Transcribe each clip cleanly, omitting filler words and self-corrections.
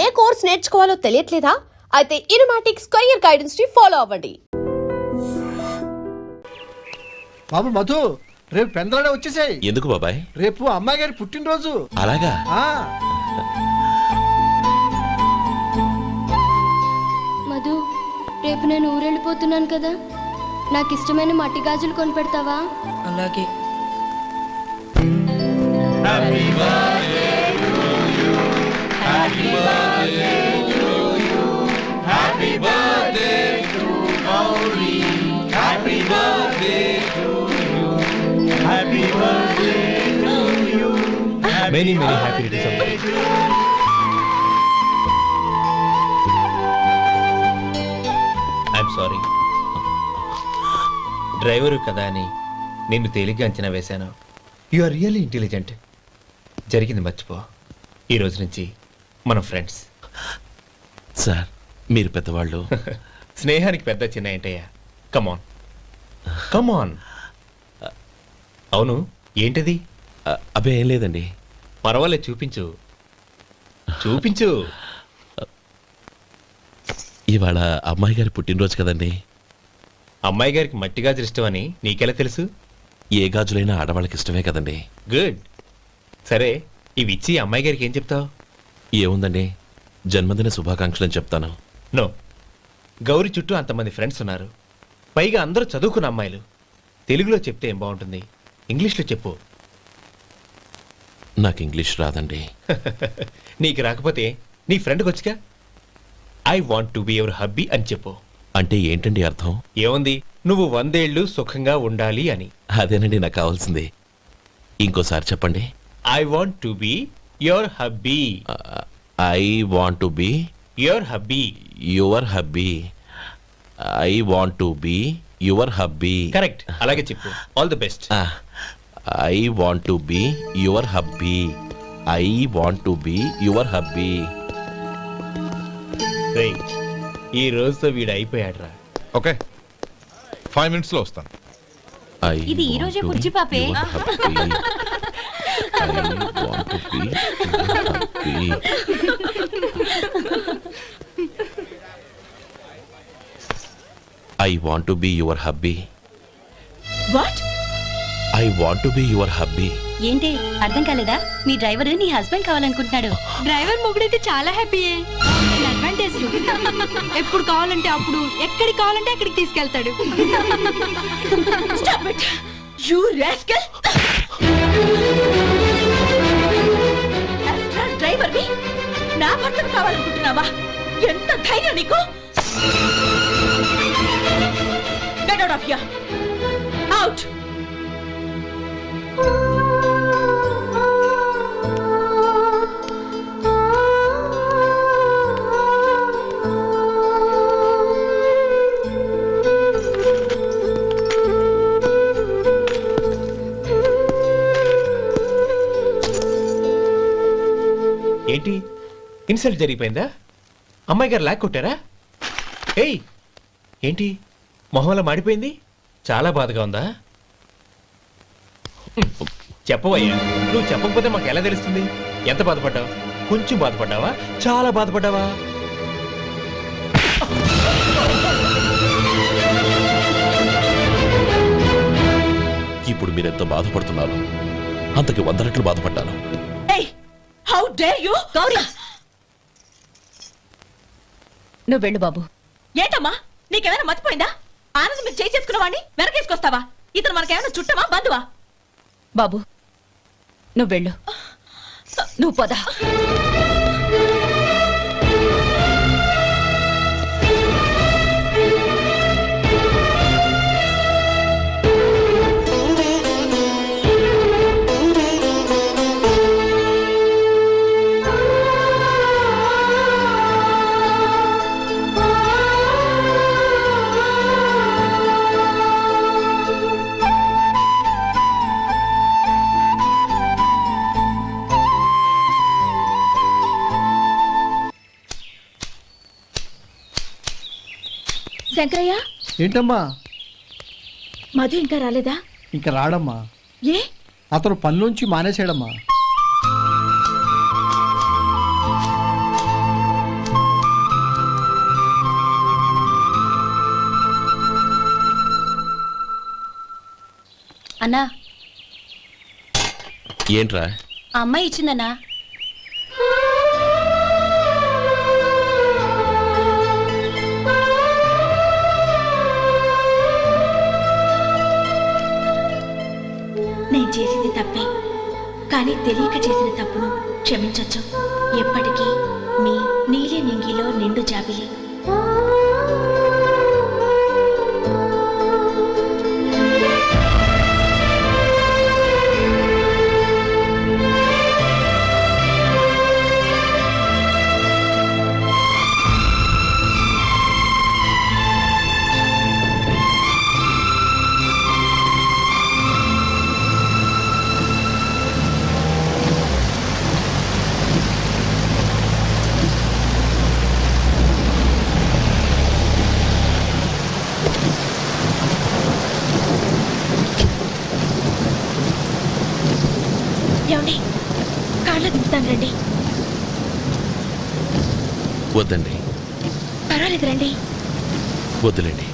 ఏ course నేర్చుకోవాలో తెలియట్లేదా? అయితే ఇనుమాటిక్స్ career guidance ని follow అవ్వండి. బాబు మధు, రేపు పెందలాడే వచ్చేసాయి. ఎందుకు బాబాయ్? రేపు అమ్మాయి గారి పుట్టినరోజు. అలాగా? మధు, రేపు నేను ఊరెళ్ళిపోతున్నాను కదా, నాకు ఇష్టమైన మట్టి గాజులు కొనిపెడతావా? అలాగే. Many happy returns. I'm sorry. Driver కదా అని నిన్ను తేలిగ్గా అంచనా వేశాను. You are really intelligent. జరిగింది మర్చిపో. ఈ రోజు నుంచి మనం ఫ్రెండ్స్. సార్, మీరు పెద్దవాళ్ళు. స్నేహానికి పెద్ద చిన్న ఏంటయ్యా? కమాన్ కమాన్. అవును, ఏంటది? అబ్బే ఏం లేదండి. పర్వాలేదు, చూపించు చూపించు. ఇవాళ అమ్మాయి గారి పుట్టినరోజు కదండి. అమ్మాయి గారికి మట్టి గాజులు ఇష్టమని నీకెలా తెలుసు? ఏ గాజులైనా ఆడవాళ్ళకి ఇష్టమే కదండి. గుడ్. సరే, ఇవి ఇచ్చి అమ్మాయి గారికి ఏం చెప్తావు? ఏముందండి, జన్మదిన శుభాకాంక్షలు అని చెప్తాను. నో, గౌరీ చుట్టూ అంతమంది ఫ్రెండ్స్ ఉన్నారు, పైగా అందరూ చదువుకున్న అమ్మాయిలు. తెలుగులో చెప్తే ఏం బాగుంటుంది? ఇంగ్లీష్లో చెప్పు. నాకు ఇంగ్లీష్ రాదండి. నీకు రాకపోతే నీ ఫ్రెండ్కి వచ్చిగా I want to be your hubby అని చెప్పు. అంటే ఏంటండి అర్థం? ఏముంది, నువ్వు 100 ఏళ్ళు సుఖంగా ఉండాలి అని. అదేనండి నాకు కావాల్సింది. ఇంకోసారి చెప్పండి. I want to be your hubby. I want to be your hubby. Your hubby. I want to be your hubby. Correct, అలాగే చెప్పు. All the best. I want to be your hubby. I want to be your hubby. ఈ రోజుతో వీడు అయిపోయాడ్రా. Okay, 5 minutes లో వస్తాను. ఇది ఈ రోజే బుజ్జి పాపే. I want to be your hubby. What? I want to be your hubby. ఏంటి అర్థం కాలేదా? మీ డ్రైవర్ నీ హస్బెండ్ కావాలనుకుంటున్నాడు. డ్రైవర్ మొగుడైతే చాలా హ్యాపీయే. అడ్వాంటేజ్. ఎప్పుడు కావాలంటే అప్పుడు, ఎక్కడికి కావాలంటే అక్కడికి తీసుకెళ్తాడు. Stop it you rascal. Driver వి నా భర్తను కావాలనుకుంటున్నావా? ఎంత ధైర్యం నీకు? Get out of here. Out. ఏంటి, ఇన్సల్ట్ జరిగిపోయిందా? అమ్మాయి గారు లాక్ కొట్టారా? ఏయ్, ఏంటి మొహంలో మాడిపోయింది? చాలా బాధగా ఉందా? చెప్పవయ్యా, నువ్వు చెప్పకపోతే మాకు ఎలా తెలుస్తుంది? ఎంత బాధపడ్డావు? కొంచెం బాధపడ్డావా? చాలా బాధపడ్డావా? ఇప్పుడు మీరెంత బాధపడుతున్నారు, అంతకి 100 రెట్లు బాధపడ్డాను. How dare you! గౌరీ, నువ్వు వెళ్ళు బాబు. ఏంటమ్మా, నీకేమైనా మర్చిపోయిందా? ఆనందం మీరు చేసుకున్న వాడిని వెనకేసుకొస్తావా? ఇతను మనకేమైనా చుట్టమా, బంధువా? బాబు నువ్వు వెళ్ళు. నువ్వు పద. శంకరయ్య, ఏంటమ్మా? మధు ఇంకా రాలేదా? ఇంకా రాడమ్మా. ఏ? అతను పనిలోంచి మానేసాడమ్మా. అన్నా ఏంట్రా? ఆ అమ్మాయి ఇచ్చిందన్నా. నేను చేసింది తప్పే, కానీ తెలియక చేసిన తప్పును క్షమించొచ్చు. ఎప్పటికీ మీ నీలి నింగిలో నిండు జాబిలి. ఏమండి, కార్లో దింపుతాను రండి. వద్దండి, పర్వాలేదు రండి. వద్దులేండి.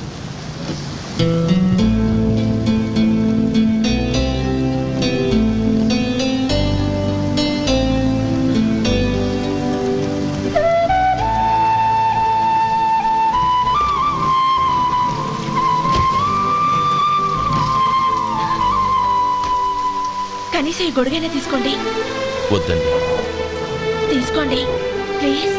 కనీసం ఈ గొడుగైనా తీసుకోండి. వద్దండి. తీసుకోండి ప్లీజ్.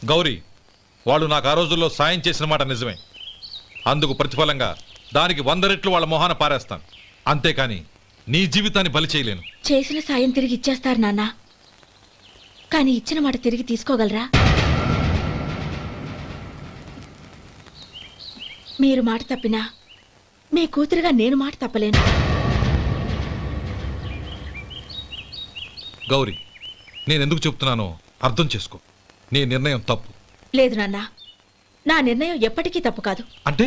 గౌరీ, వాళ్ళు నాకు ఆ రోజుల్లో సాయం చేసిన మాట నిజమే. అందుకు ప్రతిఫలంగా దానికి 100 రెట్లు వాళ్ళ మొహాన పారేస్తాను. అంతేకాని నీ జీవితాన్ని బలి చేయలేను. చేసిన సాయం తిరిగి ఇచ్చేస్తారు నాన్న, కానీ ఇచ్చిన మాట తిరిగి తీసుకోగలరా? మీరు మాట తప్పినా మీ కూతురుగా నేను మాట తప్పలేను. గౌరీ, నేనెందుకు చెప్తున్నానో అర్థం చేసుకో. నీ నిర్ణయం తప్పు. లేదు నాన్న, నా నిర్ణయం ఎప్పటికీ తప్పు కాదు. అంటే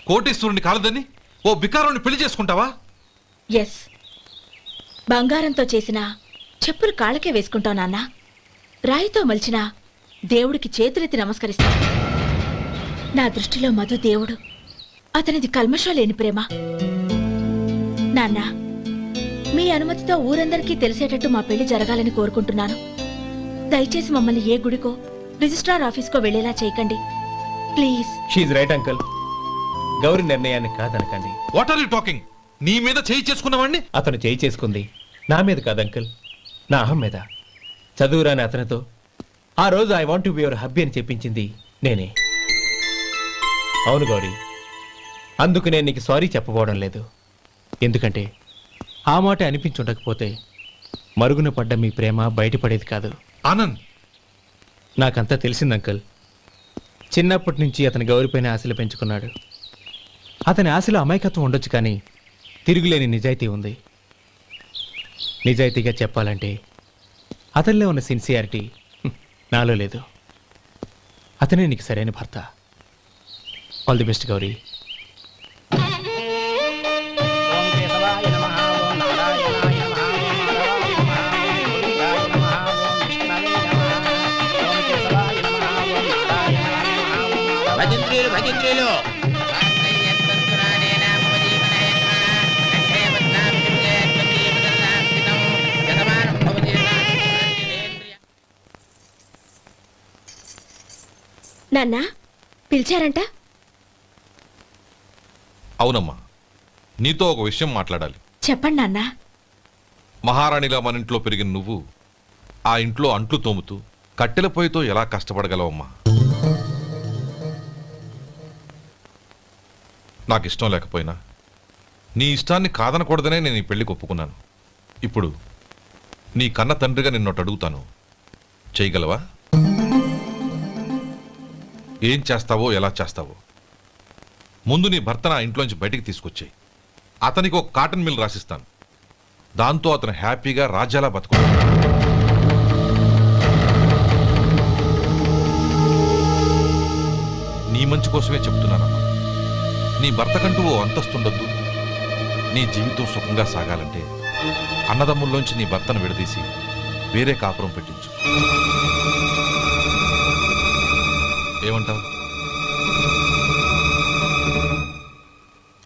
కోటేశ్వరుని కాలదని ఓ బికారుని పెళ్లి చేసుకుంటావా? ఎస్, బంగారంతో చేసిన చెప్పులు కాళ్ళకే వేసుకుంటావు నాన్న. రాయితో మలిచిన దేవుడికి చేతులెత్తి నమస్కరిస్తా. నా దృష్టిలో మధు దేవుడు, అతనిది కల్మషం లేని ప్రేమ. నాన్న, మీ అనుమతితో ఊరందరికీ తెలిసేటట్టు మా పెళ్లి జరగాలని కోరుకుంటున్నాను. దయచేసి మమ్మల్ని ఏ గుడికో రిజిస్ట్రార్ ఆఫీస్కో వెళ్లేలా చేయకండి please. She's right uncle. Gauri నిర్ణయాన్ని కాదనకండి. What are you talking? నీ మీద చేయి చేసుకున్నవాడిని అతను చేయి చేసుకుంది నా మీద కాదు అంకుల్, నా అహం మీద. చదువురాని అతనితో ఆ రోజు I want to be your hubby అని చెప్పించింది నేనే. అవును గౌరీ, అందుకు నేను నీకు సారీ చెప్పబోవడం లేదు. ఎందుకంటే ఆ మాట అనిపించుండకపోతే మరుగున పడ్డ మీ ప్రేమ బయటపడేది కాదు. ఆనంద్, నాకంతా తెలిసింది అంకుల్. చిన్నప్పటి నుంచి అతని గౌరీపైన ఆశలు పెంచుకున్నాడు. అతని ఆశలో అమాయకత్వం ఉండొచ్చు, కానీ తిరుగులేని నిజాయితీ ఉంది. నిజాయితీగా చెప్పాలంటే అతనిలో ఉన్న సిన్సియారిటీ నాలో లేదు. అతనే నీకు సరైన భర్త. All the best Gauri. భజంత్రీలు నాన్న, పిలిచారంట? అవునమ్మా, నీతో ఒక విషయం మాట్లాడాలి. చెప్పండి నాన్న. మహారాణిలా మన ఇంట్లో పెరిగిన నువ్వు ఆ ఇంట్లో అంట్లు తోముతూ కట్టెల పొయ్యితో ఎలా కష్టపడగలవమ్మా? నాకు ఇష్టం లేకపోయినా నీ ఇష్టాన్ని కాదనకూడదనే నేను ఈ పెళ్లికి ఒప్పుకున్నాను. ఇప్పుడు నీ కన్న తండ్రిగా నిన్నొట్టు అడుగుతాను, చేయగలవా? ఏం చేస్తావో, ఎలా చేస్తావో ముందు నీ భర్త నా ఇంట్లోంచి బయటికి తీసుకొచ్చాయి. అతనికి ఒక కాటన్ మిల్ రాసిస్తాను. దాంతో అతను హ్యాపీగా రాజ్యాలా బతుకుతాడు. నీ మంచి కోసమే చెప్తున్నానమ్మా. నీ భర్తకంటూ ఓ అంతస్తుండొద్దు. నీ జీవితం సుఖంగా సాగాలంటే అన్నదమ్ముల్లోంచి నీ భర్తను విడదీసి వేరే కాపురం పెట్టించు. ఏమంటావు?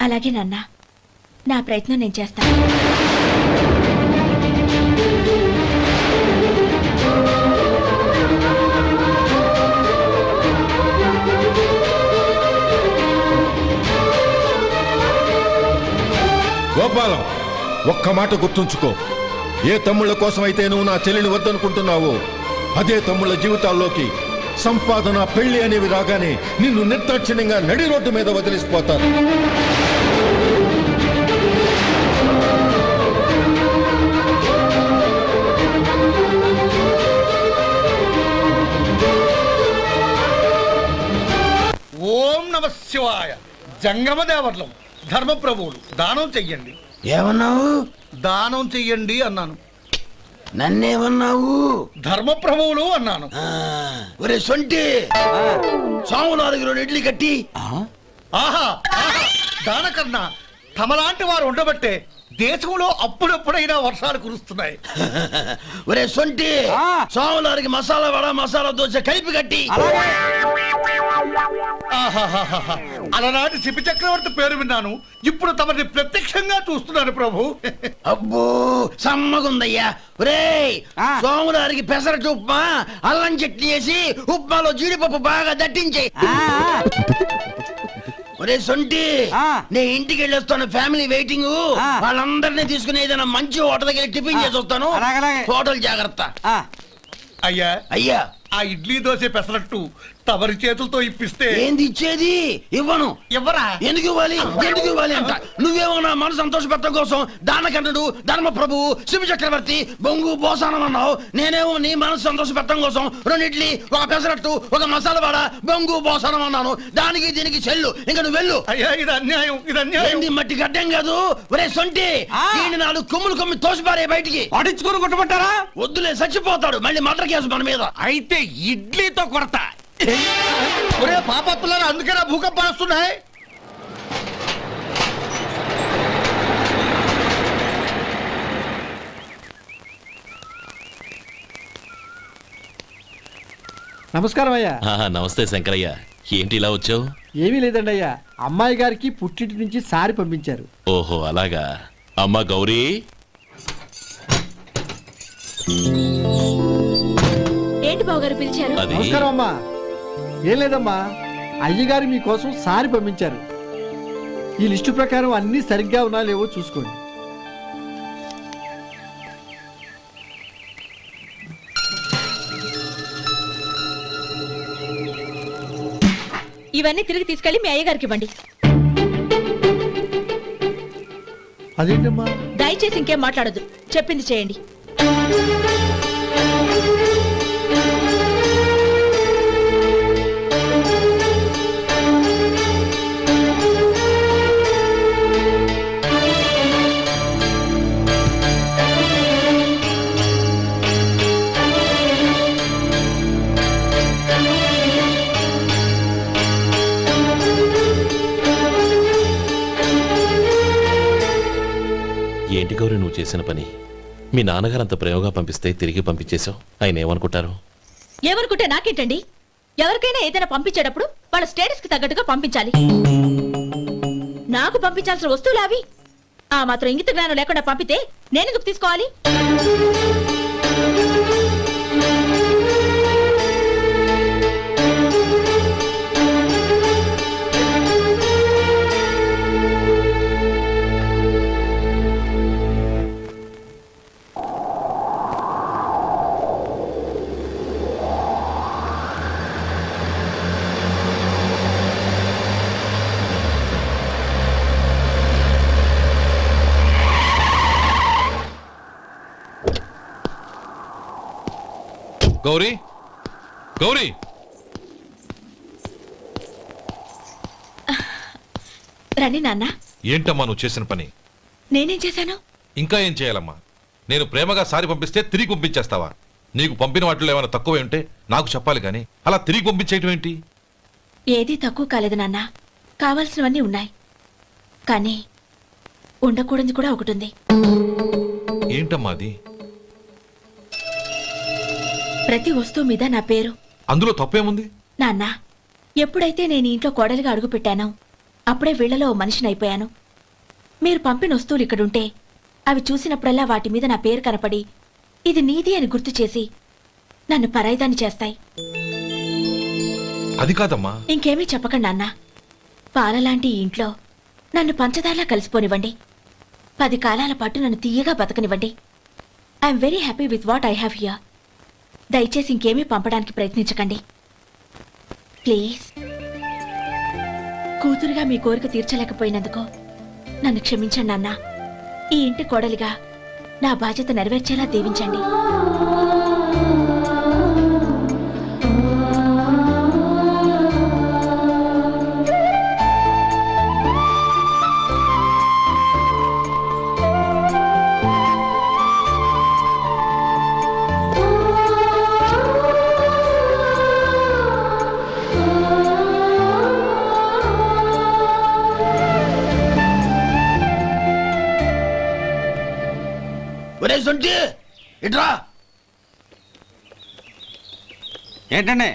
అలాగే నాన్న, నా ప్రయత్నం నేను చేస్తాను. గోపాలం, ఒక్క మాట గుర్తుంచుకో. ఏ తమ్ముళ్ళ కోసమైతే నువ్వు నా చెల్లిని వద్దనుకుంటున్నావో అదే తమ్ముళ్ళ జీవితాల్లోకి సంపాదన, పెళ్లి అనేవి రాగానే నిన్ను నిర్దాక్షిణ్యంగా నడి రోడ్డు మీద వదిలిసిపోతారు. ఓం నమ శివాయ. జంగమ దేవర్లం, ధర్మప్రభువులు, దానం చెయ్యండి. ఏమన్నావు? దానం చెయ్యండి అన్నాను. నన్నేమన్నావు? ధర్మప్రభువులు అన్నాను. ఒరే సొంటి, సాములారికి 2 ఇడ్లీ కట్టి. ఆహా ఆహా, దానకన్నా తమలాంటి వారు ఉండబట్టే దేశంలో అప్పుడప్పుడైనా వర్షాలు కురుస్తున్నాయి. ఒరే సొంటి, సాములారికి మసాలా వడ, మసాలా దోశ కలిపి కట్టి. ఆహాహాహా, అలనాటి శిపి చక్రవర్తి పేరు విన్నాను, ఇప్పుడు తమని ప్రత్యక్షంగా చూస్తున్నాను ప్రభు. అబ్బో సమ్మగుందయ్యా. ఒరే సోములారికి పెసరట్టు ఉప్మా, అల్లం చట్నీ వేసి ఉప్మాలో జీడిపప్పు బాగా దట్టించే. ఒరే సొంటి, నే ఇంటికి వెళ్ళొస్తాను, ఫ్యామిలీ వెయిటింగ్. వాళ్ళందరినీ తీసుకుని ఏదైనా మంచి హోటల్ దగ్గర టిఫిన్ చేసి వస్తాను. హోటల్ జాగ్రత్త. అయ్యా అయ్యా, ఆ ఇడ్లీ దోశ పెసరట్టు తమరి చేతులతో ఇప్పిస్తే. ఏంది ఇచ్చేది? ఇవ్వను. ఎవరా? ఎందుకు ఇవ్వాలి? ఎందుకు ఇవ్వాలి అంట. నువ్వేమో నా మనసు సంతోషపెట్టడం కోసం దానకంటుడు, ధర్మ ప్రభువు, శివ చక్రవర్తి, బొంగు బోసానం అన్నావు. నేనేమో నీ మనసు సంతోషపెట్టడం కోసం 2 ఇడ్లీ, ఒక పెసరట్టు, ఒక మసాలా వాడ, బొంగు బోసానం అన్నాను. దానికి దీనికి చెల్లు. ఇంకా నువ్వు వెళ్ళు. అయ్యా ఇది అన్యాయం, ఇది అన్యాయం. ఏంది మట్టి గడ్డం కాదు. ఒరే సొంటి, దీన్ని 4 కొమ్ములు కొమ్మి తోసిపారే బయటికి. పడించుకొని కొట్టమంటారా? వద్దులే, చచ్చిపోతాడు. మళ్ళీ మటర్ కేసు మన మీద. అయితే ఇడ్లీతో కొడతా. ఒరే పాపత్తులారా, అందుకేనా భూకంపాలు వస్తున్నాయి? నమస్కారం అయ్యా. నమస్తే శంకరయ్య, ఏంటి ఇలా వచ్చావు? ఏమీ లేదండి అయ్యా, అమ్మాయి గారికి పుట్టింటి నుంచి సారి పంపించారు. ఓహో అలాగా. అమ్మా గౌరీ, ఏంటి బావగారు పిలిచారు? అది నమస్కారం అమ్మా. ఏం లేదమ్మా, అయ్యగారు మీకోసం సారి పంపించారు. ఈ లిస్టు ప్రకారం అన్ని సరిగ్గా ఉన్నా లేవో చూసుకోండి. ఇవన్నీ తిరిగి తీసుకెళ్లి మీ అయ్యగారికి ఇవ్వండి. అదేంటమ్మా? దయచేసి ఇంకేం మాట్లాడొద్దు, చెప్పింది చేయండి. ఏంటి గౌరీ నువ్వు చేసిన పని? మీ నాన్నగారు అంత ప్రేమగా పంపిస్తే తిరిగి పంపించేశావు. ఆయన ఏమనుకుంటారు? ఎవరుకుంటే నాకేంటండి? ఎవరికైనా ఏదైనా పంపించేటప్పుడు వాళ్ళ స్టేటస్ కి తగ్గట్టుగా పంపించాలి. నాకు పంపించాల్సిన వస్తువులు అవి. ఆ మాత్రం ఇంగిత జ్ఞానం లేకుండా పంపితే నేనెందుకు తీసుకోవాలి? గౌరీ గౌరీ రండి నాన్న. ఏంటమ్మా నువ్వు చేసిన పని? నేనేం చేశాను? ఇంకా ఏం చేయాలమ్మా? నేను ప్రేమగా సారి పంపిస్తే తిరిగి పంపించేస్తావా? నీకు పంపిన వాటిలో ఏమైనా తక్కువ ఉంటే నాకు చెప్పాలి కానీ అలా తిరిగి పంపించేయటం ఏంటి? ఏదీ తక్కువ కాలేదు నాన్న. కావాల్సినవన్నీ ఉన్నాయి, కానీ ఉండకూడదు కూడా ఒకటి ఉంది. ఏంటమ్మా అది? ప్రతి వస్తువు మీద నా పేరు. అందులో తప్పేముంది? నాన్న, ఎప్పుడైతే నేను ఇంట్లో కోడలిగా అడుగు పెట్టానో అప్పుడే వీళ్లలో ఓ మనిషిని అయిపోయాను. మీరు పంపిన వస్తువులు ఇక్కడుంటే అవి చూసినప్పుడల్లా వాటి మీద నా పేరు కనపడి ఇది నీది అని గుర్తు చేసి నన్ను పరాయిదాన్ని చేస్తాయి. అది కాదమ్మా. ఇంకేమీ చెప్పకండి నాన్న. పాలలాంటి ఈ ఇంట్లో నన్ను పంచదారలా కలిసిపోనివ్వండి. 10 కాలాల పాటు నన్ను తీయగా బతకనివ్వండి. I'm very happy with what I have here. దయచేసి ఇంకేమీ పంపడానికి ప్రయత్నించకండి ప్లీజ్. కూతురుగా మీ కోరిక తీర్చలేకపోయినందుకు నన్ను క్షమించండి నాన్న. ఈ ఇంటి కోడలిగా నా బాధ్యత నెరవేర్చేలా దీవించండి. ఒరే సొంటి ఇట్రా. ఏంటండి?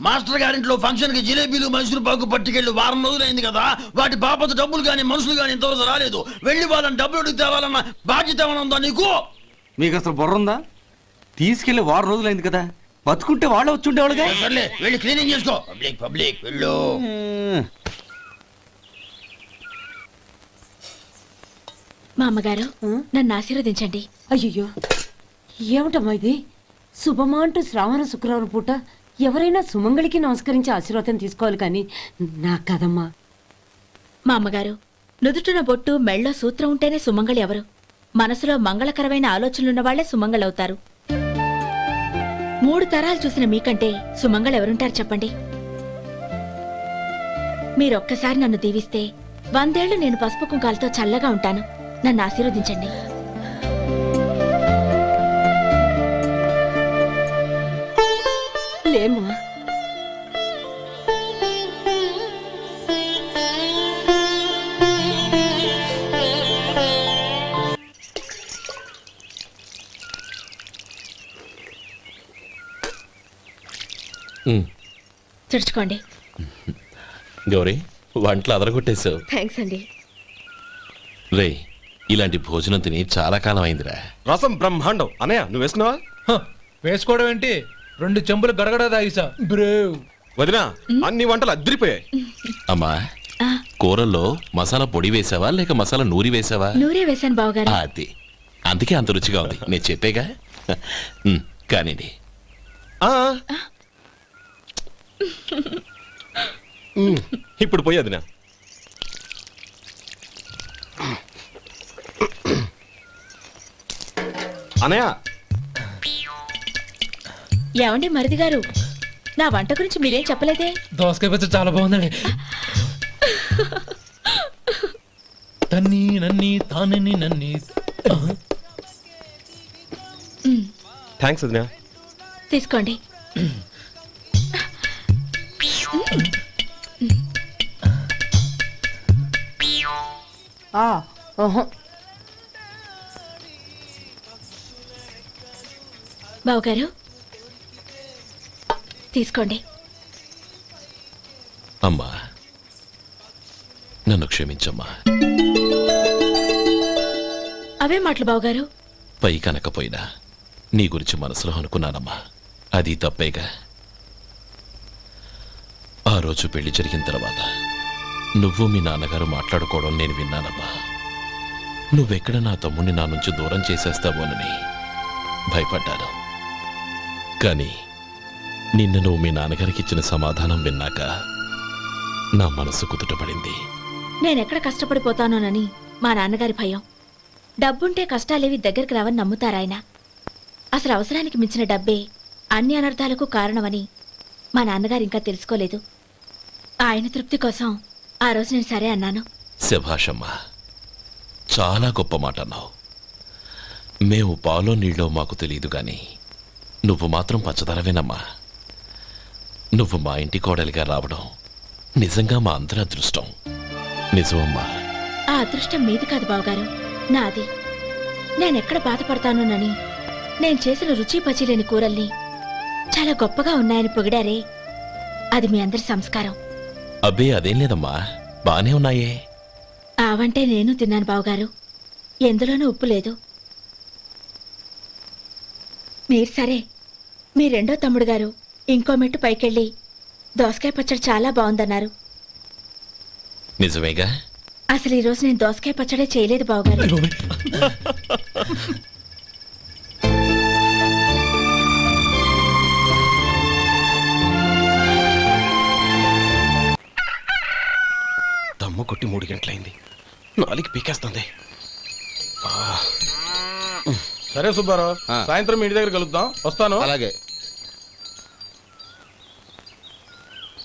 మాస్టర్ గారింట్లో ఫంక్షన్ కి జిలేబీలు మైసూరు పాకు పట్టుకెళ్ళి వారం రోజులైంది కదా. వాటి బాపత డబ్బులు కానీ మనుషులు కానీ ఇంతవరకు రాలేదు. వెళ్ళి వాళ్ళని డబ్బులు అడిగి తేవాలన్న బాధ్యత ఏమైనా ఉందా నీకు? మీకు అసలు బుర్ర ఉందా? తీసుకెళ్లి వారం రోజులైంది కదా, బతుకుంటే వాళ్ళు వచ్చి ఉండేవాళ్ళుగా. సర్లే వెళ్ళి క్లీనింగ్ చేసుకో. పబ్లిక్ పబ్లిక్ వెళ్ళు. మా అమ్మగారు నన్ను ఆశీర్వదించండి. అయ్యో ఏమిటమ్మా ఇది? శుభమా అంటూ శ్రావణ శుక్రవారం పూట ఎవరైనా సుమంగళికి నమస్కరించి ఆశీర్వాదం తీసుకోవాలి కానీ నా కదమ్మా. మా అమ్మగారు, నుదుటిన బొట్టు మెళ్ళో సూత్రం ఉంటేనే సుమంగళి ఎవరు? మనసులో మంగళకరమైన ఆలోచనలున్న వాళ్లే సుమంగళవుతారు. 3 తరాలు చూసిన మీకంటే సుమంగళ ఎవరుంటారు చెప్పండి? మీరొక్కసారి నన్ను దీవిస్తే 100 ఏళ్లు నేను పసుపు కుంకాలతో చల్లగా ఉంటాను. నన్ను ఆశీర్వదించండి. లేమ్మా. తుడుచుకోండి. గౌరీ, వంటలు అదరగొట్టేశావు. థ్యాంక్స్ అండి. రే, ఇలాంటి భోజనం తిని చాలా కాలం అయిందిరా. రసం బ్రహ్మాండం. అనయ్య నువ్వు వేసుకున్నావా? వేసుకోవడం ఏంటి? 2 చెంబులు గడగడ తాగిసా బ్రేవ్. వదినా, అన్ని వంటలు అద్దరిపోయాయి. అమ్మా, కూరల్లో మసాలా పొడి వేసావా లేక మసాలా నూరి వేసావా? నూరే వేశాను బావగారు. అది అందుకే అంత రుచిగా ఉంది. నేను చెప్పేగా. కానివ్వండి. ఇప్పుడు పోయి వదినా. అనయ్య, ఏమండి మరిది గారు, నా వంట గురించి మీరేం చెప్పలేదే? దోసకాయ పచ్చడి చాలా బాగుందండి. తన్ని నన్ని తానని నన్ని. థ్యాంక్స్ వదినా. తీసుకోండి. బావగారు తీసుకోండి. అమ్మా, నన్ను క్షమించమ్మా. అవే మాటలు బావగారు. పై కనకపోయినా నీ గురించి మనసులో అనుకున్నానమ్మా. అది తప్పేగా. ఆ రోజు పెళ్లి జరిగిన తర్వాత నువ్వు మీ నాన్నగారు మాట్లాడుకోవడం నేను విన్నానమ్మా. నువ్వెక్కడ నా తమ్ముడిని నా నుంచి దూరం చేసేస్తావోనని భయపడ్డాను. కానీ నిన్న నువ్వు మీ నాన్నగారికి ఇచ్చిన సమాధానం విన్నాక నా మనసు కుదుటపడింది. నేనెక్కడ కష్టపడిపోతానోనని మా నాన్నగారి భయం. డబ్బుంటే కష్టాలేవి దగ్గరికి రావని నమ్ముతారాయన. అసలు అవసరానికి మించిన డబ్బే అన్ని అనర్థాలకు కారణమని మా నాన్నగారు ఇంకా తెలుసుకోలేదు. ఆయన తృప్తి కోసం ఆ రోజు నేను సరే అన్నాను. శభాషమ్మా, చాలా గొప్ప మాట అన్నావు. మేము పాలో నీళ్ళో మాకు తెలియదు గాని నువ్వు మాత్రం పచ్చదనవేనమ్మా. నువ్వు మా ఇంటి కోడలిగా రావడం నిజంగా మా అందరి అదృష్టం. నిజమమ్మా. ఆ అదృష్టం మీది కాదు బావగారు, నాది. నేనెక్కడ బాధపడతానోనని నేను చేసిన రుచి పచిలేని కూరల్ని చాలా గొప్పగా ఉన్నాయని పొగిడారే, అది మీ అందరి సంస్కారం. అబ్బే అదేం లేదమ్మా, బానే ఉన్నాయే. ఆవంటే నేను తిన్నాను బావగారు, ఎందులోనూ ఉప్పు లేదు. మీరు సరే, మీ రెండో తమ్ముడు గారు ఇంకో మెట్టు పైకెళ్ళి దోసకాయ పచ్చడి చాలా బాగుందన్నారు. నిజమేగా? అసలు ఈరోజు నేను దోసకాయ పచ్చడే చేయలేదు బావగారు. దమ్ము కొట్టి 3 గంటలైంది, 4 పీకేస్తుంది. సరే సుబ్బారావు, సాయంత్రం మీ ఇంటి దగ్గర కలుద్దాం. వస్తాను. అలాగే.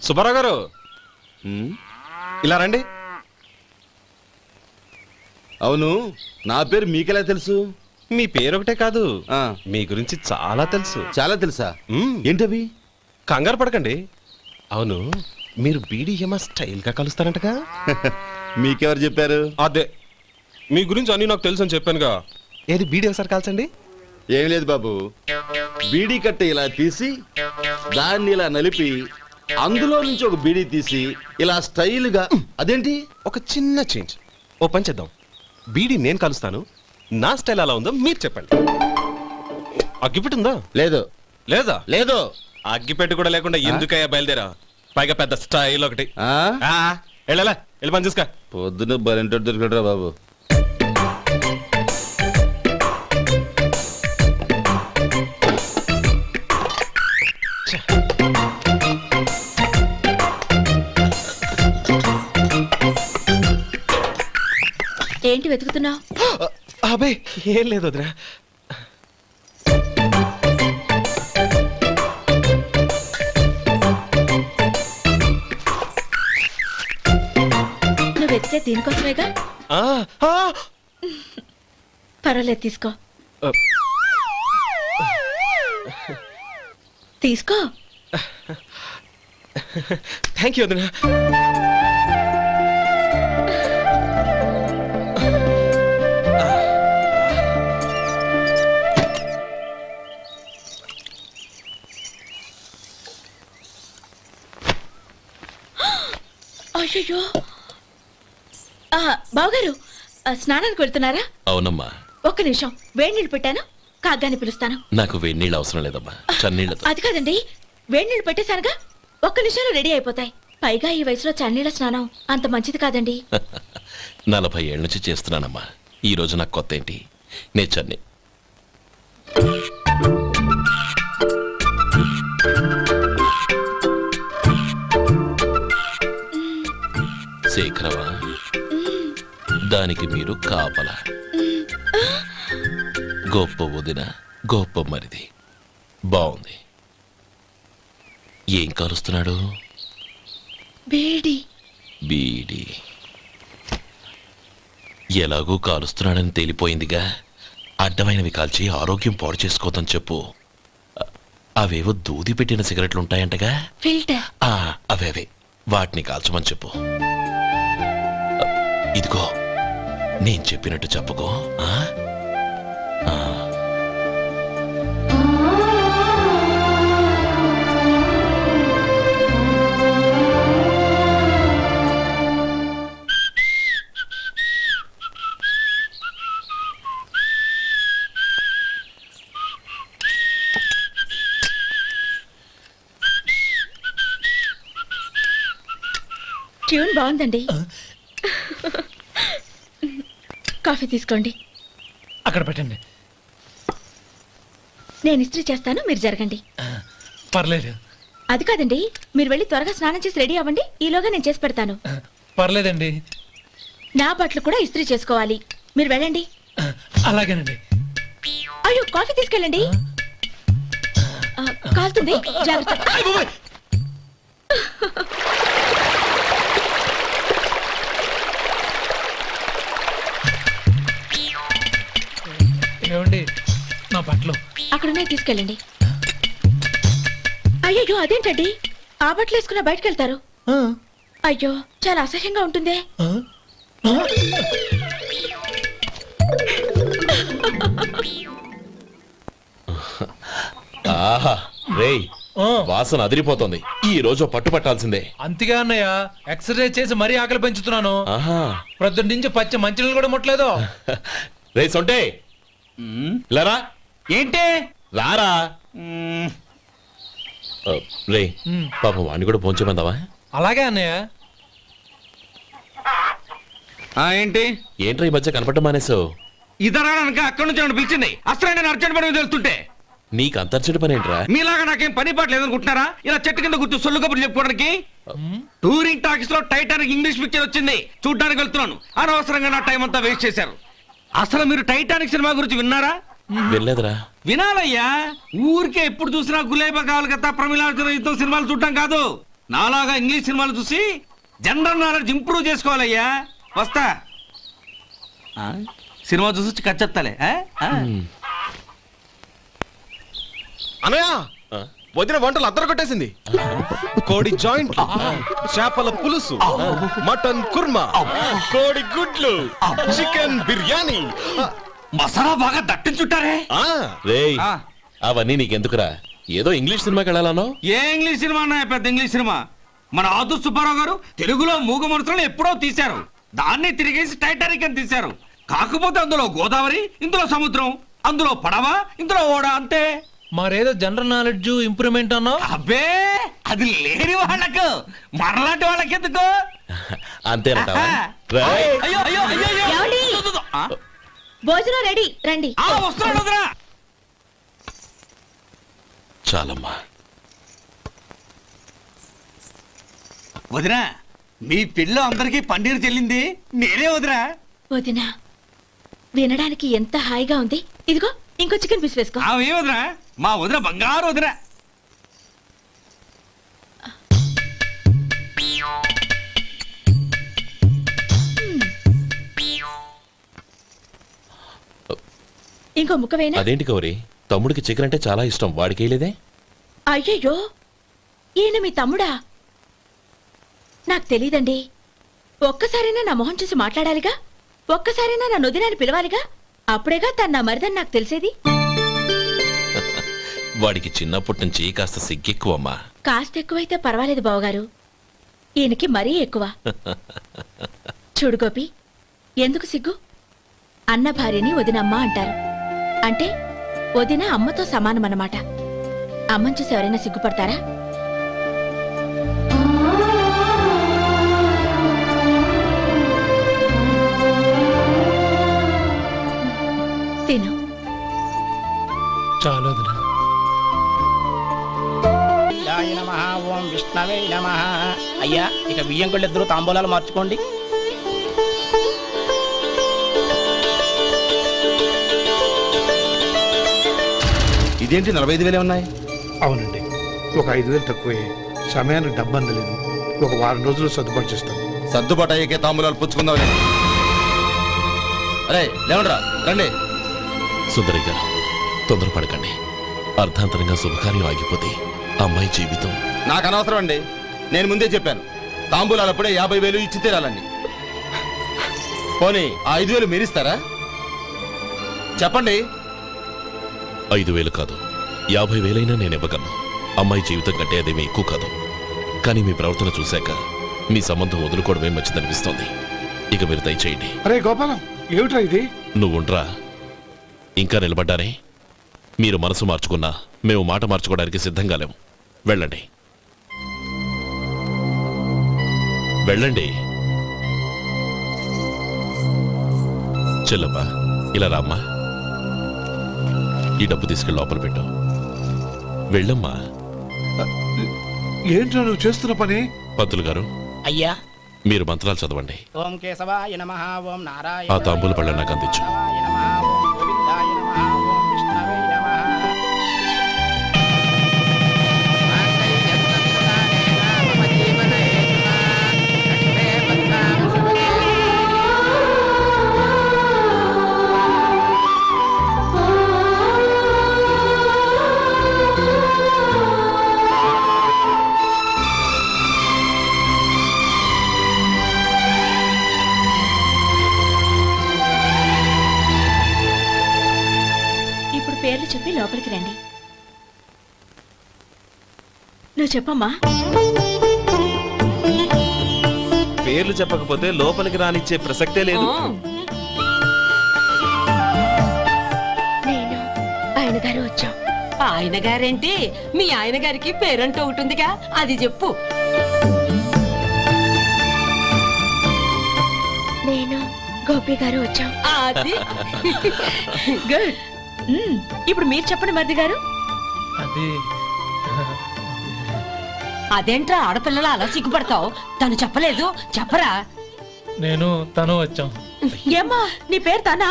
సుబ్బారావు గారు, ఇలా రండి. అవును, నా పేరు మీకెలా తెలుసు? మీ పేరు ఒకటే కాదు, మీ గురించి చాలా తెలుసు. చాలా తెలుసా? ఏంటవి? కంగారు పడకండి. అవును, మీరు బీడీఎం స్టైల్ గా కలుస్తారంటగా? మీకెవరు చెప్పారు? అదే, మీ గురించి అన్ని నాకు తెలుసు అని చెప్పానుగా. ఏది బీడీ ఒకసారి కాల్చండి. ఏం లేదు బాబు, బీడీ కట్ట ఇలా తీసి దాన్ని ఇలా నలిపి అందులో నుంచి ఒక బీడీ తీసి ఇలా స్టైల్గా. అదేంటి? ఒక చిన్న చేంజ్. ఓ పని చేద్దాం, బీడీ నేను కలుస్తాను, నా స్టైల్ అలా ఉందో మీరు చెప్పండి. అగ్గిపెట్టి ఉందా? లేదు. లేదా? లేదు. అగ్గిపెట్టి కూడా లేకుండా ఎందుకయ్యా బయలుదేరా? పైగా పెద్ద స్టైల్ ఒకటి. వెళ్ళాలా, వెళ్ళి పని చూసుకో. పొద్దున బలింటోడు దొరికడరా బాబు. ఏంటి వెతుకుతున్నావు? అబే ఏం లేదు వదినా. నువ్వు వెతికే దీనికోసమేగా. పర్వాలేదు, తీసుకో. తీసుకో. థ్యాంక్ యూ వదినా. అయ్యో, బావగారు స్నానానికి వెళ్తున్నారా? అవునమ్మా. ఒక్క నిమిషం, వేడి నీళ్ళు పెట్టాను, కాగ్గాని పిలుస్తాను. నాకు వేడి నీళ్ళు అవసరం లేదమ్మా, చన్నీళ్ళతో. అది కాదండి, వేడి నీళ్ళు పెట్టేశానుగా, ఒక్క నిమిషంలో రెడీ అయిపోతాయి. పైగా ఈ వయసులో చన్నీళ్ళ స్నానం అంత మంచిది కాదండి. 40 ఏళ్ళ నుంచి చేస్తున్నానమ్మా, ఈ రోజు నాకు కొత్త ఏంటి? నే చన్నీ. శేఖరవా, దానికి మీరు కాపలా. గొప్ప వదిన, గొప్ప మరిది. బాగుంది. ఏం కాలుస్తున్నాడు? బీడి. బీడి ఎలాగూ కాలుస్తున్నాడని తేలిపోయిందిగా. అడ్డమైనవి కాల్చి ఆరోగ్యం పాడు చేసుకోదని చెప్పు. అవేవో దూది పెట్టిన సిగరెట్లు ఉంటాయంటగా, ఫిల్టర్. అవే వాటిని కాల్చమని చెప్పు. ఇదిగో, నేను చెప్పినట్టు చెప్పుకో. ట్యూన్ బాగుందండి. కాఫీ తీసుకోండి. అక్కడ పెట్టండి. నేను ఇస్త్రీ చేస్తాను, మీరు జరగండి. పర్లేదు. అది కాదండి, మీరు వెళ్ళి త్వరగా స్నానం చేసి రెడీ అవ్వండి, ఈలోగా నేను చేసి పెడతాను. పర్లేదండి. నా బట్టలు కూడా ఇస్త్రీ చేసుకోవాలి, మీరు వెళ్ళండి. అలాగేనండి. అయ్యో, కాఫీ తీసుకెళ్ళండి. కాలుతుంది జాగ్రత్త. ఏమండి నా బట్టలు అక్కడున్నాయి తీసుకెళ్ళండి. అయ్యో అదేంటండి ఆ బట్టలు వేసుకున్న బయటకు వెళ్తారు? అయ్యో చాలా అసహ్యంగా ఉంటుందే. ఆహా రేయ్ వాసన అదిరిపోతుంది. ఈ రోజు పట్టు పట్టాల్సిందే. అంతగా అన్నయ్య ఎక్సర్సైజ్ చేసి మరీ ఆకలి పెంచుతున్నాను. ఆహా ప్రొద్దున నుంచి పచ్చ మంచినీళ్ళు కూడా ముట్టలేదు. రే సొంటే లరా ఏంటి రారా. రే ఉమ్. పాపం వాణ్ణి కూడా పోంచమందావా? అలాగే అన్నయ్య. ఏంటి ఏంట్రా ఈ మధ్య కనపడటం మానేసావు? ఇదరా అక్కడి నుంచి నన్ను పిలిచింది. అసలు నేను అర్జెంట్ పని తెలుస్తుంటే నీకు అంతర్చడి పని ఏంట్రా? మీలాగా నాకేం పని పాట లేదనుకుంటున్నారా? ఇలా చెట్టు కింద కూర్చో సొల్లు కబుర్లు చెప్పుకోవడానికి. టూరింగ్ టాకీస్ లో టైటానిక్ ఇంగ్లీష్ పిక్చర్ వచ్చింది, చూడ్డానికి వెళ్తున్నాను. అనవసరంగా నా టైం అంతా వేస్ట్ చేశారు. అసలు మీరు టైటానిక్ సినిమా గురించి విన్నారా? వెళ్ళలేదురా. వినాలయ్యా. ఊరికే ఎప్పుడు చూసినా గులేబా కావాలి కదా ప్రమిళార్జున యుద్ధం సినిమాలు చూడటం కాదు. నాలాగా ఇంగ్లీష్ సినిమాలు చూసి జనరల్ నాలెడ్జ్ ఇంప్రూవ్ చేసుకోవాలయ్యా. వస్తా. సినిమా చూసి కచ్చెత్తాలే. అనయా వదిన వంటలు అద్దరు కొట్టేసింది. కోడి జాయింట్, చేపల పులుసు, మటన్ కుర్మా, కోడి గుడ్లు, చికెన్ బిర్యానీ, మసాలా బాగా దట్టించుంటారే. రేయ్ అవన్నీ నీకెందుకురా? ఏదో ఇంగ్లీష్ సినిమాకి వెళ్ళాలనో? ఏ ఇంగ్లీష్ సినిమా అన్నా? పెద్ద ఇంగ్లీష్ సినిమా. మన ఆదు సుబ్బారావు గారు తెలుగులో మూగ మనుషులను ఎప్పుడో తీశారు. దాన్ని తిరిగేసి టైటానిక్ అని తీశారు. కాకపోతే అందులో గోదావరి, ఇందులో సముద్రం, అందులో పడవ, ఇందులో ఓడ, అంతే. మరేదో జనరల్ నాలెడ్జ్ ఇంప్రూవ్మెంట్ అన్నావు. అబ్బే అది లేని వాళ్ళకు, మనలాంటి వాళ్ళకి ఎందుకు? అంతేనంటావా? అయ్యో అయ్యో అయ్యో అయ్యో. ఏమండి? భోజనం రెడీ, రండి. వస్తున్నాడు వదరా. చాలమ్మా. వదినా మీ పిల్ల అందరికి పన్నీరు చెల్లింది నేనే వదినా. వదినా వినడానికి ఎంత హాయిగా ఉంది. ఇదిగో ఇంకో చికెన్ పీస్ వేసుకో. ఏ వదినా? మా వదిన బంగారు వదినా. ఇంకో ముక్క వేయనా? అదేంటి గౌరీ, తమ్ముడికి చికెన్ అంటే చాలా ఇష్టం, వాడికి వేయలేదే? అయ్యయ్యో ఈయన మీ తమ్ముడా? నాకు తెలీదండి. ఒక్కసారైనా నా మొహం చూసి మాట్లాడాలిగా, ఒక్కసారైనా నా నొదినాన్ని పిలవాలిగా, అప్పుడేగా తను నా మరిదని నాకు తెలిసేది. వాడికి చిన్నప్పటి నుంచి కాస్త సిగ్గెక్కువమ్మా. కాస్త ఎక్కువైతే పర్వాలేదు బావగారు, ఈయనకి మరీ ఎక్కువ. చూడు గోపి, ఎందుకు సిగ్గు? అన్న భార్యని వదినమ్మ అంటారు. అంటే వదిన అమ్మతో సమానమన్నమాట. అమ్మని చూసి ఎవరైనా సిగ్గుపడతారా? తిను. చాలు వదినా. ఓం విష్ణవే నమః. అయ్యా ఇక బియ్యం కొళ్ళు ఇద్దరు తాంబూలాలు మార్చుకోండి. ఇదేంటి 45,000 ఉన్నాయి? అవునండి, ఒక 5,000 తక్కువే. సమయానికి డబ్బు అందలేదు. ఒక వారం రోజులు సర్దుబాటు చేస్తాం. సర్దుబాటు అయ్యకే తాంబూలాలు పుచ్చుకుందాం. అరే లేవండ్రా, రండి. సుందరి గారు తొందరపడకండి. అర్ధాంతరంగా శుభకార్యం ఆగిపోతే అమ్మాయి జీవితం. నాకు అనవసరం అండి, నేను ముందే చెప్పాను. తాంబూలాలు అప్పుడే 50,000 ఇచ్చి తీరాలండి. పోనీ ఆ 5,000 మీరిస్తారా? చెప్పండి. 5,000 కాదు, 50,000 నేను ఇవ్వగలను. అమ్మాయి జీవితం కంటే అదేమీ ఎక్కువ కాదు. కానీ మీ ప్రవర్తన చూశాక మీ సంబంధం వదులుకోవడమే మంచిదనిపిస్తోంది. ఇక మీరు దయచేయండి. అరే గోపాలం, ఏమిట్రా ఇది? నువ్వుండ్రా. ఇంకా నిలబడ్డారే? మీరు మనసు మార్చుకున్నా మేము మాట మార్చుకోవడానికి సిద్ధంగా లేము. వెళ్ళండి వెళ్ళండి. చెల్లమ్మా ఇలా రామ్మా. ఈ డబ్బు తీసుకెళ్ళి లోపల పెట్టు. వెళ్ళమ్మా. ఏంట్రా నువ్వు చేస్తున్న పని? పంతులు గారు, అయ్యా మీరు మంత్రాలు చదవండి. ఓం కేశవాయ నమః. ఓం నారాయణ. ఆ తాంబూల పళ్ళ నాకు అందించు. ఓం గోవిందాయ నమః. ఓం విష్ణవే నమః. నువ్వు చెప్పమ్మా. పేర్లు చెప్పకపోతే లోపలికి రానిచ్చే ప్రసక్తే లేదు. నేను ఆయన గారు వచ్చాం. ఆయన గారేంటి, మీ ఆయన గారికి పేరంటూ ఒకటి ఉందిగా, అది చెప్పు. నేను గోపి గారు వచ్చాం. అది గుడ్. ఇప్పుడు మీరు చెప్పండి మరిది గారు. అది అదేంట్రా ఆడపిల్లలు అలా సిగ్గుపడతావు? తను చెప్పలేదు, చెప్పరా. నేను తను వచ్చాం. ఏమ్మా నీ పేరు తానా?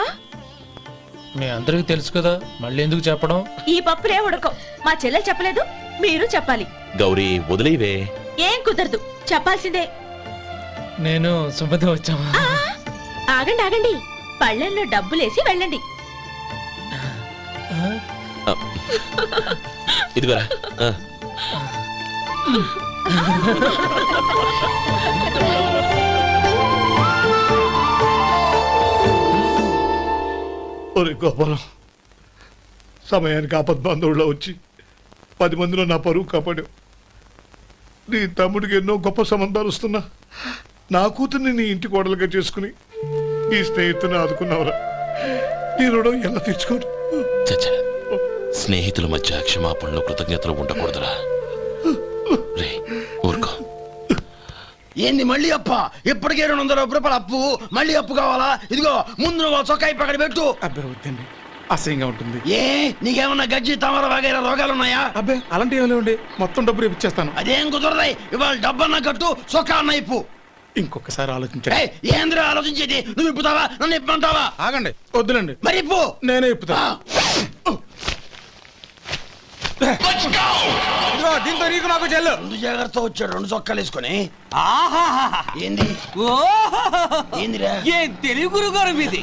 మీ అందరికి తెలుసు కదా, మళ్ళీ ఎందుకు చెప్పడం? ఈ పప్పులే ఉడకం. మా చెల్లెలు చెప్పలేదు, మీరు చెప్పాలి. గౌరీ వదిలేవే. ఏం కుదరదు, చెప్పాల్సిందే. నేను సుమతి వచ్చామా? ఆ, ఆగండి ఆగండి, పళ్ళెంలో డబ్బులేసి వెళ్ళండి. ఇదిగోరా. ఒరే గోపాలం, సమయానికి ఆపద్బాంధవుల్లో వచ్చి 10 మందిలో నా పరువు కాపాడావు. నీ తమ్ముడికి ఎన్నో గొప్ప సంబంధాలు వస్తున్నా నా కూతుర్ని నీ ఇంటి కోడలుగా చేసుకుని నీ స్నేహితుని ఆదుకున్నావురా. నీ రుణం ఎలా తీర్చుకోరు? చచ్చా, స్నేహితుల మధ్య క్షమాపణలు కృతజ్ఞతలు ఉండకూడదురా. రే ఊరుకో. ఏంది మళ్ళీ అప్ప? ఇప్పటికే 200 రూపాయల అప్పు, మళ్ళీ అప్పు కావాలా? ఇదిగో ముందు నువ్వు చొక్కాయి పక్కన పెట్టు. అబ్బే వద్దండి, అసహ్యంగా ఉంటుంది. ఏ నీకేమన్నా గజ్జి తమర వగైరా రోగాలు ఉన్నాయా? అబ్బే అలాంటి ఏమీ లేవండి, మొత్తం డబ్బు రేపు ఇచ్చేస్తాను. అదేం కుదరదాయి. ఇవాళ డబ్బన్నా కట్టు, చొక్కా అన్న ఇప్పు. ఇంకొకసారి ఆలోచించండి. ఏయ్, ఏంద్రా ఆలోచించేది? నువ్వు ఇప్పుతావా, నన్ను ఇప్పమంటావా? ఆగండి, వద్దులండి, మరి ఇప్పు. నేనే ఇప్పుతా. దీంతో నీకు నాకు చెల్లు. ముందు జాగ్రత్త వచ్చాడు 2 చొక్కాలు వేసుకొని. ఏంది ఏందిరా? ఏం తెలుగు గురువు గారు మీది?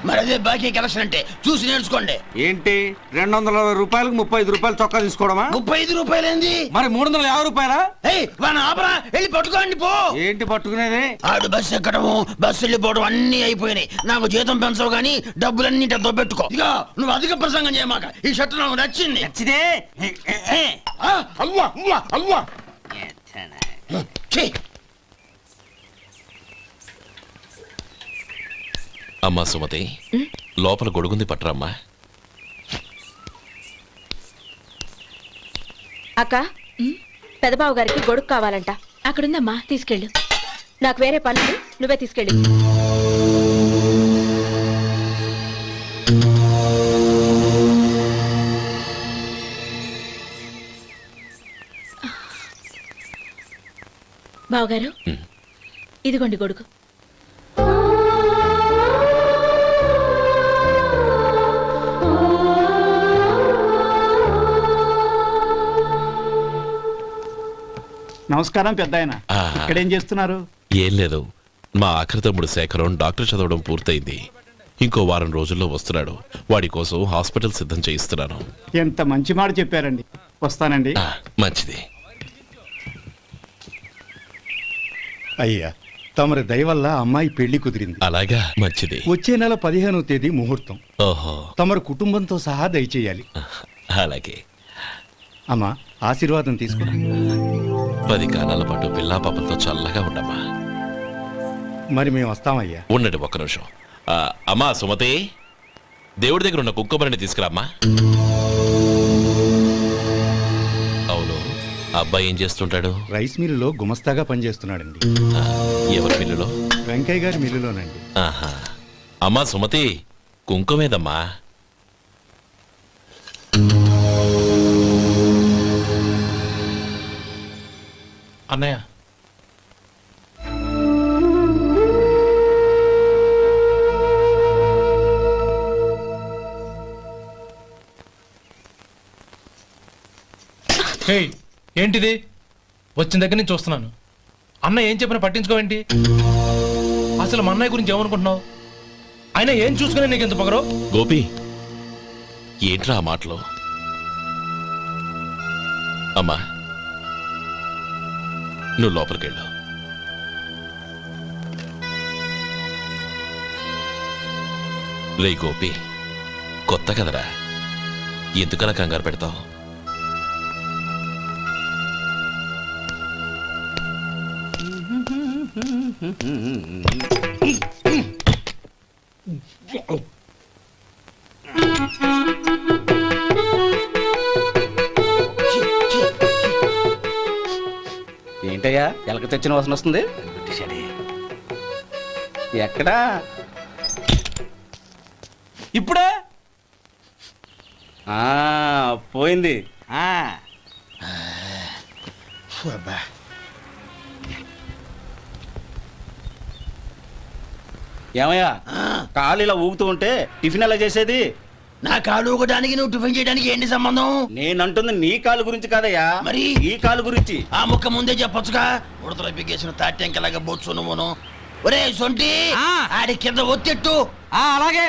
మరి అదే బాకీ కలెక్షన్ అంటే చూసి నేర్చుకోండి. ఏంటి 220 రూపాయలకు 35 రూపాయలు చొక్కా తీసుకోవడమా? 35 రూపాయలు ఏంది? మరి 350 రూపాయలా? ఏయ్ వాడిని ఆపరా, వెళ్ళి పట్టుకోండి పో. ఏంటి పట్టుకునేది? ఆడు బస్సు ఎక్కడము, బస్సు వెళ్ళిపోవడం అన్ని అయిపోయినాయి. నాకు జీతం పెంచవు గానీ డబ్బులన్నీ దొబ్బెట్టుకో. ఇక నువ్వు అధిక ప్రసంగం చేయమాక. ఈ షర్ట్ నాకు నచ్చింది. నచ్చితే అల్వా అల్వా అల్వా. అమ్మా సుమతి, లోపల గొడుగుంది పట్టరమ్మా. అక్క, పెదబాబు గారికి గొడుగు కావాలంట. అక్కడుందమ్మా, తీసుకెళ్ళు. నాకు వేరే పనులు, నువ్వే తీసుకెళ్ళు. బావగారు, ఇదిగోండి గొడుగు. నమస్కారం పెద్ద ఆయన. ఇక్కడేం చేస్తున్నారు? ఏం లేదు, మా ఆఖరి తమ్ముడు శేఖరం డాక్టర్ చదవడం పూర్తయింది. ఇంకో వారం రోజుల్లో వస్తున్నాడు. వాడి కోసం హాస్పిటల్ సిద్ధం చేయిస్తున్నాను. ఎంత మంచి మాట చెప్పారండి. వస్తానండి. మంచిది. అయ్యా, తమరి దయ వల్ల అమ్మాయి పెళ్లి కుదిరింది. అలాగా, మంచిది. వచ్చే నెల 15వ తేదీ ముహూర్తం. ఓహో, తమరు కుటుంబంతో సహా దయచేయాలి. అలాగే. అమ్మా, ఆశీర్వాదం తీసుకో. 10 కాలాల పాటు పిల్లా పాపలతో చల్లగా ఉండమ్మా. మరి మేము వస్తామయ్యా. ఉండండి ఒక్క నిమిషం. అమ్మా సుమతి, దేవుడి దగ్గర ఉన్న కుక్కమరిని తీసుకురామ్మా. అవును, అబ్బాయి ఏం చేస్తుంటాడు? రైస్ మిల్లులో గుమస్తాగా పనిచేస్తున్నాడండి. ఎవరి మిల్లులో? వెంకయ్య గారి మిల్లులోనండి. ఆహా. అమ్మా సుమతి, కుంకుమేదమ్మా? అన్నయ్య, ఏంటిది? వచ్చిన దగ్గర నుంచి చూస్తున్నాను. అన్న ఏం చెప్పినా పట్టించుకోవేంటి? అసలు మా అన్నయ్య గురించి ఏమనుకుంటున్నావు? ఆయన ఏం చూసుకునే నీకు ఎంత పొగరు? గోపి, ఏంట్రా ఆ మాటలు? అమ్మా, నువ్వు లోపలికెళ్ళు. రే గోపి, కొత్త కదరా, ఎందుకలా కంగారు పెడతావు? ఏంటయ్యా ఎలక తెచ్చిన వాసన వస్తుంది ఎక్కడా ఇప్పుడే పోయింది. ఏమయ్యా కాలు ఇలా ఊగుతూ ఉంటే టిఫిన్ ఎలా చేసేది? నా కాలు ఊగడానికి నువ్వు టిఫిన్ చేయడానికి ఏంటి సంబంధం? నేనంటుంది నీ కాలు గురించి కాదయ్యా, మరి ఈ కాలు గురించి. ఆ ముక్క ముందే చెప్పొచ్చుగా. ఉడతలో పిగేసిన తాట్యంకలాగా బొచ్చు నువ్వును. ఒరే సొంటి, ఆడి కింద ఒత్తెట్టు. అలాగే.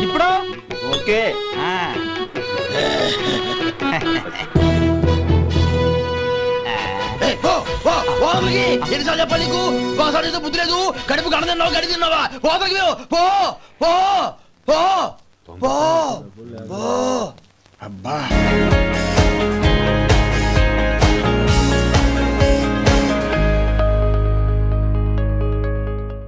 ఇప్పుడు ఓకే. ఎన్నిసార్లు చెప్పాలి నీకు? ఒకసారి ఏదో బుద్ధి లేదు. కడుపు గడ తిన్నావా, గడి తిన్నావా? పోతకి పో పో పో పో పో. అబ్బా